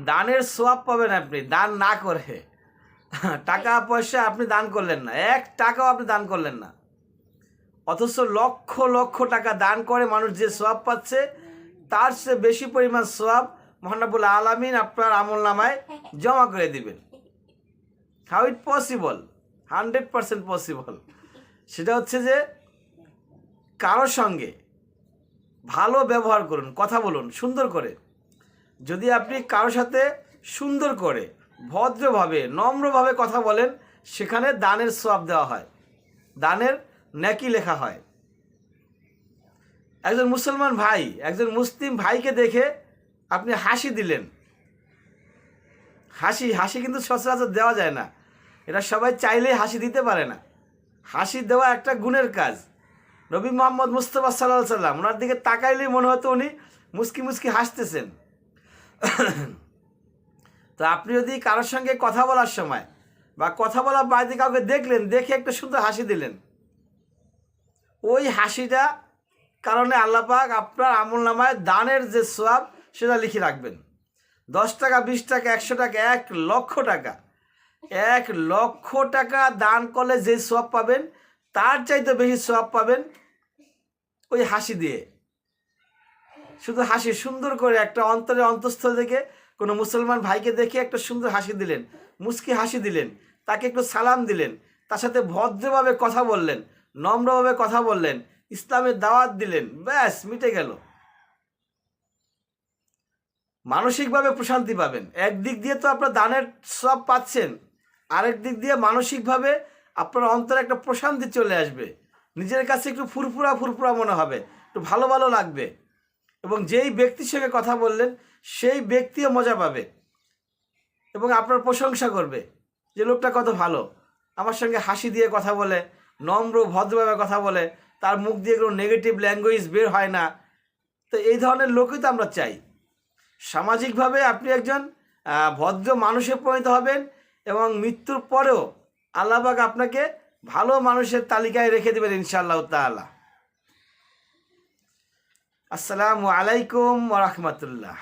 দানের সোয়াব পাবেন আপনি দান না করে। টাকা পয়সা আপনি দান করলেন না, 1 টাকাও আপনি দান করলেন না, অথচ লক্ষ লক্ষ টাকা দান করে মানুষ যে সোয়াব পাচ্ছে তার চেয়ে বেশি পরিমাণ সোয়াব মহান রব্বুল আলামিন আপনার আমলনামায় জমা করে দিবেন। How it possible? 100% পসিবল। সেটা হচ্ছে যে কারোর সঙ্গে ভালো ব্যবহার করুন, কথা বলুন সুন্দর করে। যদি আপনি কারোর সাথে সুন্দর করে ভদ্রভাবে নম্রভাবে কথা বলেন, সেখানে দানের সোয়াব দেওয়া হয়, দানের নেকি লেখা হয়। একজন মুসলমান ভাই একজন মুসলিম ভাইকে দেখে আপনি হাসি দিলেন, হাসি কিন্তু সচরাচর দেওয়া যায় না, এটা সবাই চাইলেই হাসি দিতে পারে না। হাসি দেওয়া একটা গুণের কাজ। নবী মোহাম্মদ মুস্তফা সাল্লাল্লাহু সাল্লাম ওনার দিকে তাকাইলেই মনে হতো উনি মুস্কি মুস্কি হাসতেছেন। তো আপনি যদি কারোর সঙ্গে কথা বলার সময় বা কথা বলার বাইরে কাউকে দেখলেন, দেখে একটা সুন্দর হাসি দিলেন, ওই হাসিটা কারণে আল্লাহ পাক আপনার আমলনামায় দানের যে সোয়াব সেটা লিখে রাখবেন। 10 টাকা, 20 টাকা, 100 টাকা, 1 লক্ষ টাকা, 1 লক্ষ টাকা দান করলে যে সোয়াব পাবেন তার চাইতে বেশি সোয়াব পাবেন ওই হাসি দিয়ে। শুধু হাসি সুন্দর করে একটা অন্তরে অন্তঃস্থল থেকে কোনো মুসলমান ভাইকে দেখে একটা সুন্দর হাসি দিলেন, মুস্কি হাসি দিলেন, তাকে একটু সালাম দিলেন, তার সাথে ভদ্রভাবে কথা বললেন, নম্রভাবে কথা বললেন, ইসলামের দাওয়াত দিলেন, ব্যাস মিটে গেল। মানসিকভাবে প্রশান্তি পাবেন। একদিক দিয়ে তো আপনার দানের সব পাচ্ছেন, আরেক দিক দিয়ে মানসিকভাবে আপনার অন্তরে একটা প্রশান্তি চলে আসবে, নিজের কাছে একটু ফুরফুরা ফুরফুরা মনে হবে, একটু ভালো ভালো লাগবে, এবং যেই ব্যক্তির সঙ্গে কথা বললেন সেই ব্যক্তিও মজা পাবে এবং আপনার প্রশংসা করবে যে লোকটা কত ভালো, আমার সঙ্গে হাসি দিয়ে কথা বলে, নম্র ভদ্রভাবে কথা বলে, তার মুখ দিয়ে কোনো নেগেটিভ ল্যাঙ্গুয়েজ বের হয় না। তো এই ধরনের লোকই তো আমরা চাই। সামাজিকভাবে আপনি একজন ভদ্র মানুষে পরিণত হবেন এবং মৃত্যুর পরেও আল্লাহ পাক আপনাকে ভালো মানুষের তালিকায় রেখে দেবেন ইনশাআল্লাহ তাআলা। আসসালামু আলাইকুম ওয়া রাহমাতুল্লাহ।